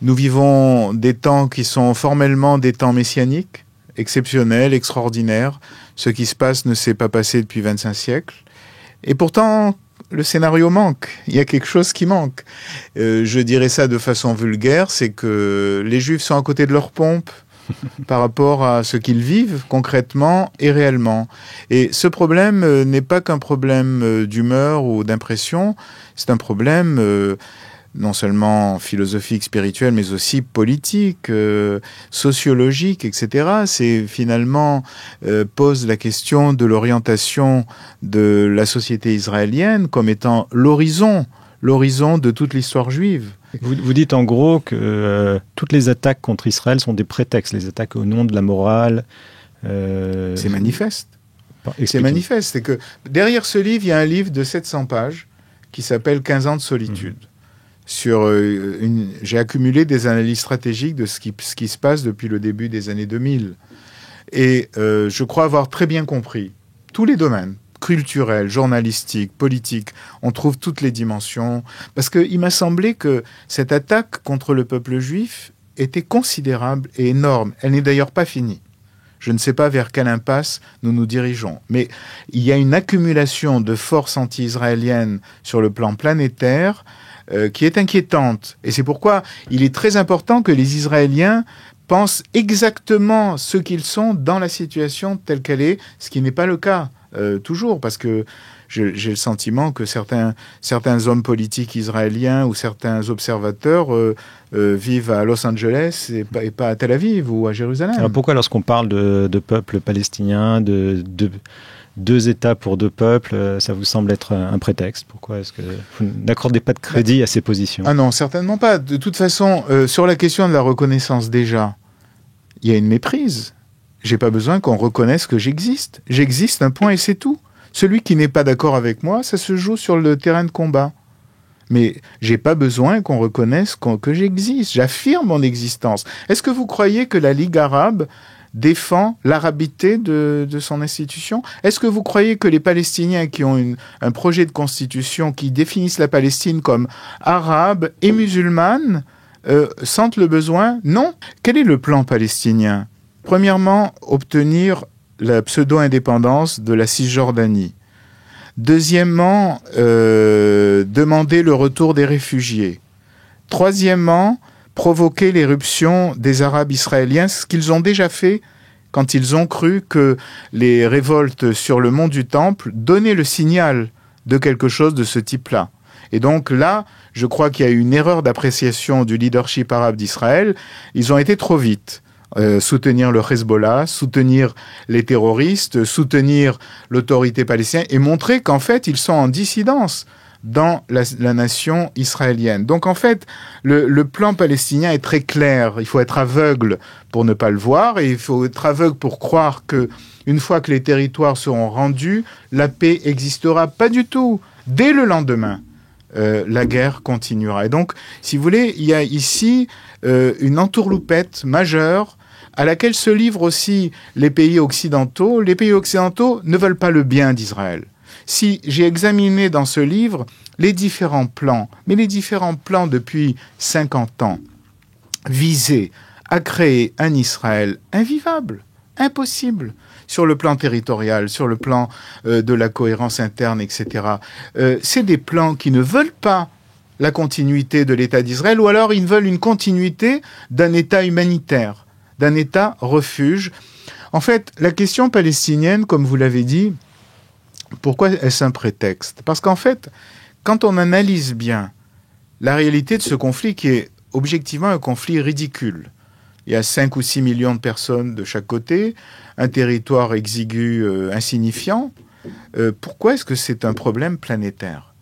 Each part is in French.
Nous vivons des temps qui sont formellement des temps messianiques, exceptionnels, extraordinaires. Ce qui se passe ne s'est pas passé depuis 25 siècles. Et pourtant, le scénario manque. Il y a quelque chose qui manque. Je dirais ça de façon vulgaire, c'est que les Juifs sont à côté de leur pompe par rapport à ce qu'ils vivent concrètement et réellement. Et ce problème n'est pas qu'un problème d'humeur ou d'impression, c'est un problème non seulement philosophique, spirituel, mais aussi politique, sociologique, etc. C'est finalement pose la question de l'orientation de la société israélienne comme étant l'horizon de toute l'histoire juive. Vous dites en gros que toutes les attaques contre Israël sont des prétextes, les attaques au nom de la morale. C'est manifeste. C'est manifeste. C'est que derrière ce livre, il y a un livre de 700 pages qui s'appelle 15 ans de solitude. J'ai accumulé des analyses stratégiques de ce qui se passe depuis le début des années 2000. Et je crois avoir très bien compris tous les domaines, culturel, journalistique, politique, on trouve toutes les dimensions. Parce qu'il m'a semblé que cette attaque contre le peuple juif était considérable et énorme. Elle n'est d'ailleurs pas finie. Je ne sais pas vers quelle impasse nous nous dirigeons. Mais il y a une accumulation de forces anti-israéliennes sur le plan planétaire qui est inquiétante. Et c'est pourquoi il est très important que les Israéliens pensent exactement ce qu'ils sont dans la situation telle qu'elle est, ce qui n'est pas le cas. Toujours, parce que j'ai le sentiment que certains hommes politiques israéliens ou certains observateurs vivent à Los Angeles et pas à Tel Aviv ou à Jérusalem. Alors pourquoi, lorsqu'on parle de peuple palestinien, de deux États pour deux peuples, ça vous semble être un prétexte? Pourquoi est-ce que vous n'accordez pas de crédit à ces positions? Ah non, certainement pas. De toute façon, sur la question de la reconnaissance, déjà, il y a une méprise. J'ai pas besoin qu'on reconnaisse que j'existe. J'existe, un point et c'est tout. Celui qui n'est pas d'accord avec moi, ça se joue sur le terrain de combat. Mais j'ai pas besoin qu'on reconnaisse que j'existe. J'affirme mon existence. Est-ce que vous croyez que la Ligue arabe défend l'arabité de son institution? Est-ce que vous croyez que les Palestiniens qui ont un projet de constitution qui définissent la Palestine comme arabe et musulmane sentent le besoin? Non. Quel est le plan palestinien? Premièrement, obtenir la pseudo-indépendance de la Cisjordanie. Deuxièmement, demander le retour des réfugiés. Troisièmement, provoquer l'éruption des Arabes israéliens, ce qu'ils ont déjà fait quand ils ont cru que les révoltes sur le mont du Temple donnaient le signal de quelque chose de ce type-là. Et donc là, je crois qu'il y a eu une erreur d'appréciation du leadership arabe d'Israël. Ils ont été trop vite. Soutenir le Hezbollah, soutenir les terroristes, soutenir l'autorité palestinienne et montrer qu'en fait, ils sont en dissidence dans la nation israélienne. Donc en fait, le plan palestinien est très clair. Il faut être aveugle pour ne pas le voir et il faut être aveugle pour croire que une fois que les territoires seront rendus, la paix existera. Pas du tout. Dès le lendemain, la guerre continuera. Et donc, si vous voulez, il y a ici une entourloupette majeure à laquelle se livrent aussi les pays occidentaux. Les pays occidentaux ne veulent pas le bien d'Israël. Si j'ai examiné dans ce livre les différents plans, mais les différents plans depuis 50 ans, visaient à créer un Israël invivable, impossible, sur le plan territorial, sur le plan de la cohérence interne, etc. C'est des plans qui ne veulent pas la continuité de l'État d'Israël, ou alors ils veulent une continuité d'un État humanitaire, d'un État refuge. En fait, la question palestinienne, comme vous l'avez dit, pourquoi est-ce un prétexte? Parce qu'en fait, quand on analyse bien la réalité de ce conflit, qui est objectivement un conflit ridicule, il y a 5 ou 6 millions de personnes de chaque côté, un territoire exigu insignifiant, pourquoi est-ce que c'est un problème planétaire?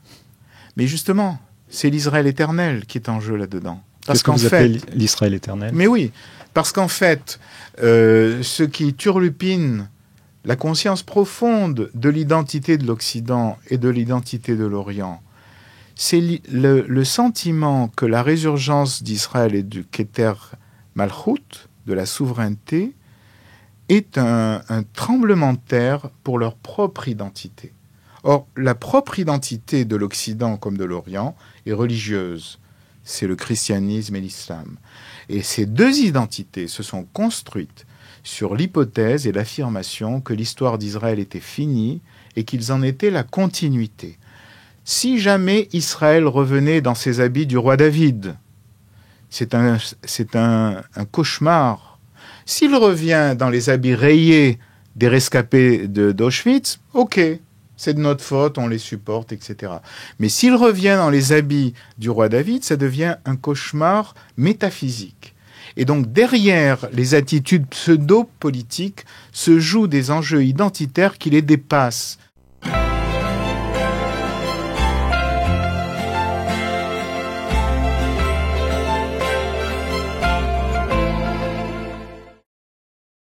Mais justement, c'est l'Israël éternel qui est en jeu là-dedans. Parce qu'en fait, appelez l'Israël éternel? Mais oui, parce qu'en fait, ce qui turlupine la conscience profonde de l'identité de l'Occident et de l'identité de l'Orient, c'est le sentiment que la résurgence d'Israël et du Keter Malchut, de la souveraineté, est un tremblement de terre pour leur propre identité. Or, la propre identité de l'Occident comme de l'Orient est religieuse. c'est le christianisme et l'islam. Et ces deux identités se sont construites sur l'hypothèse et l'affirmation que l'histoire d'Israël était finie et qu'ils en étaient la continuité. Si jamais Israël revenait dans ses habits du roi David, c'est un cauchemar. S'il revient dans les habits rayés des rescapés d'Auschwitz, ok, c'est de notre faute, on les supporte, etc. Mais s'il revient dans les habits du roi David, ça devient un cauchemar métaphysique. Et donc derrière les attitudes pseudo-politiques se jouent des enjeux identitaires qui les dépassent.